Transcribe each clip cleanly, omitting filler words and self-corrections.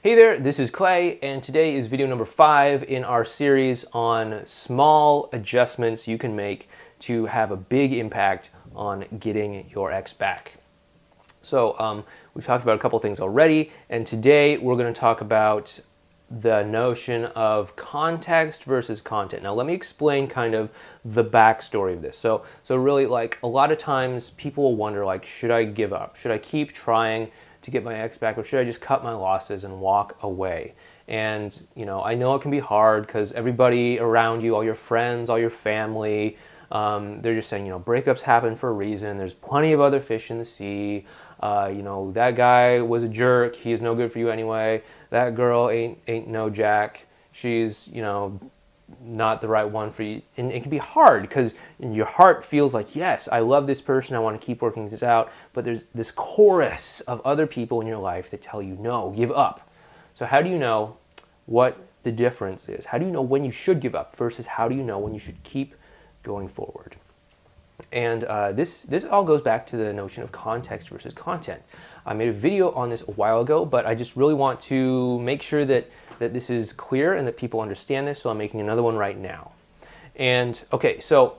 Hey there, this is Clay, and today is video number 5 in our series on small adjustments you can make to have a big impact on getting your ex back. So we've talked about a couple things already, and today we're going to talk about the notion of context versus content. Now let me explain kind of the backstory of this. So really, like, a lot of times people will wonder, like, should I give up? Should I keep trying to get my ex back, or should I just cut my losses and walk away? And I know it can be hard because everybody around you, all your friends, all your family, they're just saying, breakups happen for a reason. There's plenty of other fish in the sea. That guy was a jerk. He is no good for you anyway. That girl ain't no jack. She's not the right one for you. And it can be hard because your heart feels like, yes, I love this person, I want to keep working this out, but there's this chorus of other people in your life that tell you, no, give up. So how do you know what the difference is? How do you know when you should give up versus how do you know when you should keep going forward? And this all goes back to the notion of context versus content. I made a video on this a while ago, but I just really want to make sure that this is clear and that people understand this, so I'm making another one right now. And okay, so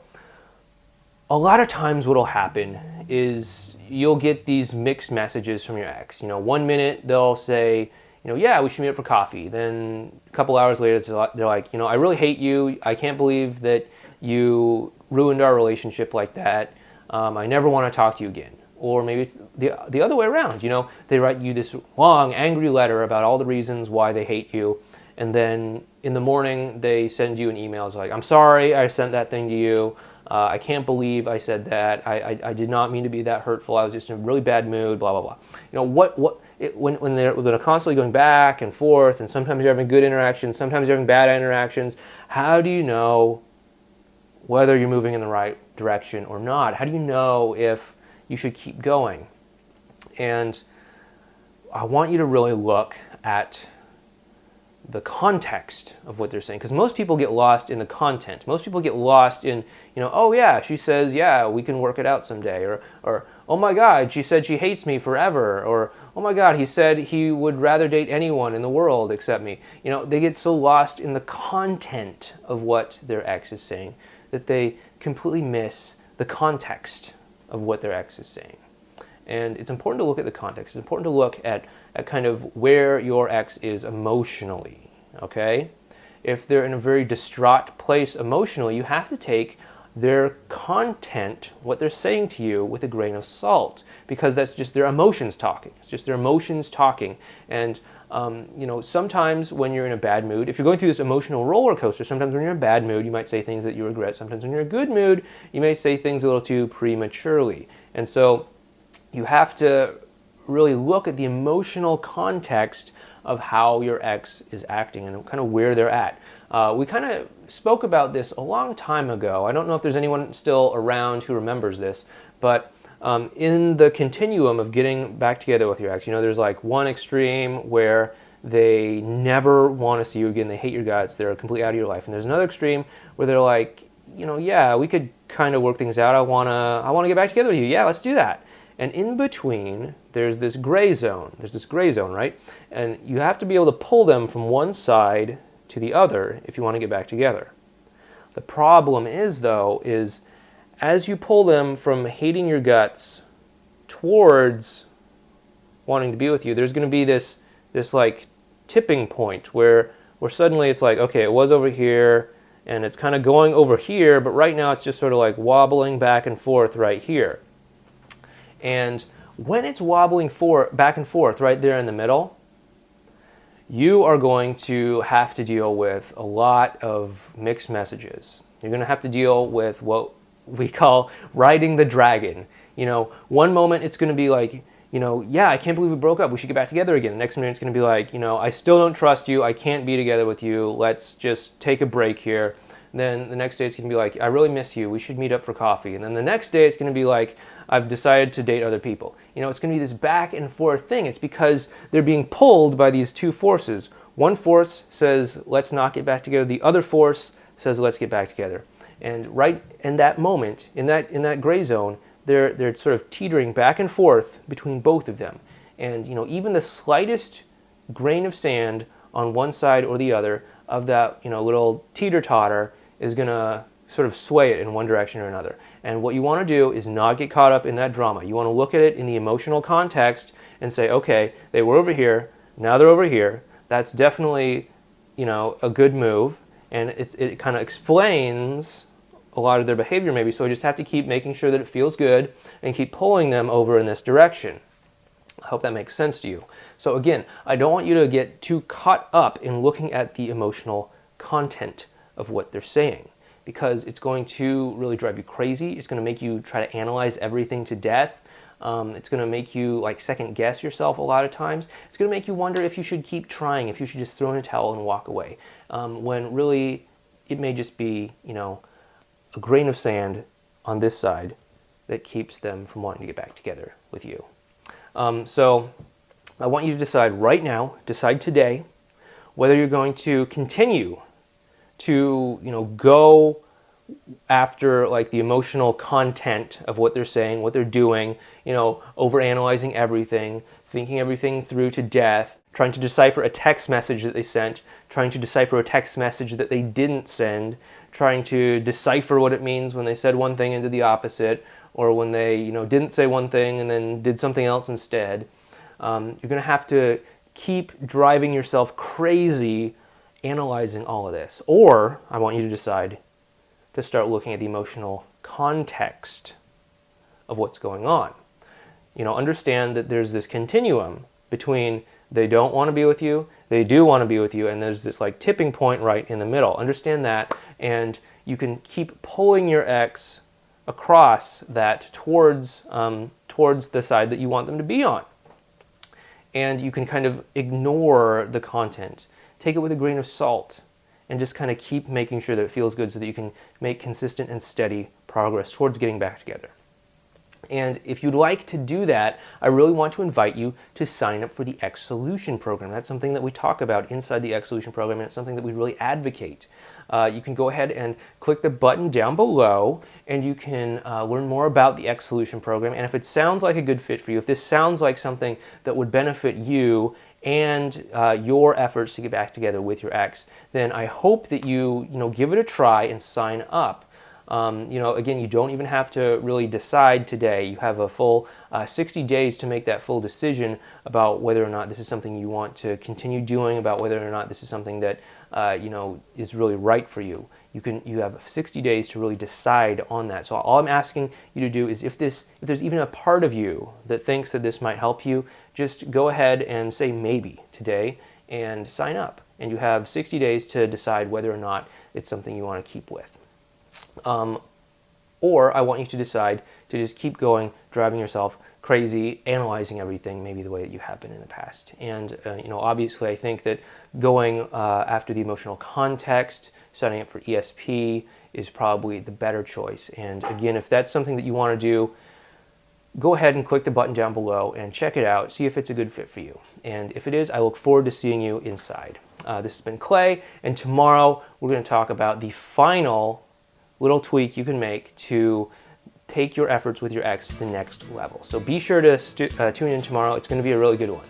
a lot of times what will happen is you'll get these mixed messages from your ex. 1 minute they'll say, yeah, we should meet up for coffee. Then a couple hours later they're like, I really hate you. I can't believe that you ruined our relationship like that. I never want to talk to you again. Or maybe it's the other way around. They write you this long, angry letter about all the reasons why they hate you, and then in the morning they send you an email. It's like, I'm sorry I sent that thing to you. I can't believe I said that. I did not mean to be that hurtful. I was just in a really bad mood, blah, blah, blah. When they're constantly going back and forth, and sometimes you're having good interactions, sometimes you're having bad interactions, how do you know whether you're moving in the right direction or not? How do you know if you should keep going? And I want you to really look at the context of what they're saying, because most people get lost in the content. Most people get lost in, oh yeah, she says, yeah, we can work it out someday, or oh my God, she said she hates me forever, or oh my God, he said he would rather date anyone in the world except me. They get so lost in the content of what their ex is saying that they completely miss the context of what their ex is saying. And it's important to look at the context. It's important to look at kind of where your ex is emotionally, okay? If they're in a very distraught place emotionally, you have to take their content, what they're saying to you, with a grain of salt, because that's just their emotions talking. It's just their emotions talking. And sometimes when you're in a bad mood, if you're going through this emotional roller coaster, sometimes when you're in a bad mood, you might say things that you regret. Sometimes when you're in a good mood, you may say things a little too prematurely. And so you have to really look at the emotional context of how your ex is acting and kind of where they're at. We kind of spoke about this a long time ago. I don't know if there's anyone still around who remembers this, but in the continuum of getting back together with your ex, there's like one extreme where they never want to see you again, they hate your guts, they're completely out of your life. And there's another extreme where they're like, yeah, we could kind of work things out. I wanna get back together with you. Yeah, let's do that. And in between, there's this gray zone. There's this gray zone, right? And you have to be able to pull them from one side to the other if you want to get back together. The problem is, though, is as you pull them from hating your guts towards wanting to be with you, there's going to be this like tipping point where suddenly it's like, okay, it was over here and it's kind of going over here, but right now it's just sort of like wobbling back and forth right here. And when it's wobbling back and forth right there in the middle, you are going to have to deal with a lot of mixed messages. You're going to have to deal with what we call riding the dragon. One moment it's going to be like, yeah, I can't believe we broke up, we should get back together again. The next minute it's going to be like, I still don't trust you, I can't be together with you, let's just take a break here. Then the next day it's going to be like, I really miss you, we should meet up for coffee. And then the next day it's going to be like, I've decided to date other people. It's going to be this back and forth thing. It's because they're being pulled by these two forces. One force says, let's not get back together. The other force says, let's get back together. And right in that moment, in that gray zone, they're sort of teetering back and forth between both of them. And even the slightest grain of sand on one side or the other of that, little teeter-totter is going to sort of sway it in one direction or another. And what you want to do is not get caught up in that drama. You want to look at it in the emotional context and say, okay, they were over here, now they're over here. That's definitely, a good move. And it kind of explains a lot of their behavior maybe. So I just have to keep making sure that it feels good and keep pulling them over in this direction. I hope that makes sense to you. So again, I don't want you to get too caught up in looking at the emotional content of what they're saying, because it's going to really drive you crazy. It's going to make you try to analyze everything to death. It's going to make you like second guess yourself a lot of times. It's going to make you wonder if you should keep trying, if you should just throw in a towel and walk away, when really it may just be, a grain of sand on this side that keeps them from wanting to get back together with you. So I want you to decide right now, decide today, whether you're going to continue to, go after like the emotional content of what they're saying, what they're doing, overanalyzing everything, thinking everything through to death, trying to decipher a text message that they sent, trying to decipher a text message that they didn't send, trying to decipher what it means when they said one thing and did the opposite, or when they, didn't say one thing and then did something else instead. You're going to have to keep driving yourself crazy analyzing all of this. Or I want you to decide to start looking at the emotional context of what's going on. Understand that there's this continuum between they don't want to be with you, they do want to be with you, and there's this like tipping point right in the middle. Understand that, and you can keep pulling your ex across that towards the side that you want them to be on. And you can kind of ignore the content. Take it with a grain of salt and just kind of keep making sure that it feels good so that you can make consistent and steady progress towards getting back together. And if you'd like to do that, I really want to invite you to sign up for the X Solution program. That's something that we talk about inside the X Solution program, and it's something that we really advocate. You can go ahead and click the button down below, and you can learn more about the X Solution program. And if it sounds like a good fit for you, if this sounds like something that would benefit you and your efforts to get back together with your ex, then I hope that you give it a try and sign up. Again, you don't even have to really decide today. You have a full 60 days to make that full decision about whether or not this is something you want to continue doing, about whether or not this is something that is really right for you. You have 60 days to really decide on that. So all I'm asking you to do is if there's even a part of you that thinks that this might help you, just go ahead and say maybe today and sign up. And you have 60 days to decide whether or not it's something you want to keep with. Or I want you to decide to just keep going, driving yourself crazy, analyzing everything maybe the way that you have been in the past. And, obviously I think that going after the emotional context, signing up for ESP is probably the better choice. And again, if that's something that you want to do, go ahead and click the button down below and check it out, see if it's a good fit for you. And if it is, I look forward to seeing you inside. This has been Clay, and tomorrow we're going to talk about the final little tweak you can make to take your efforts with your ex to the next level. So be sure to tune in tomorrow. It's going to be a really good one.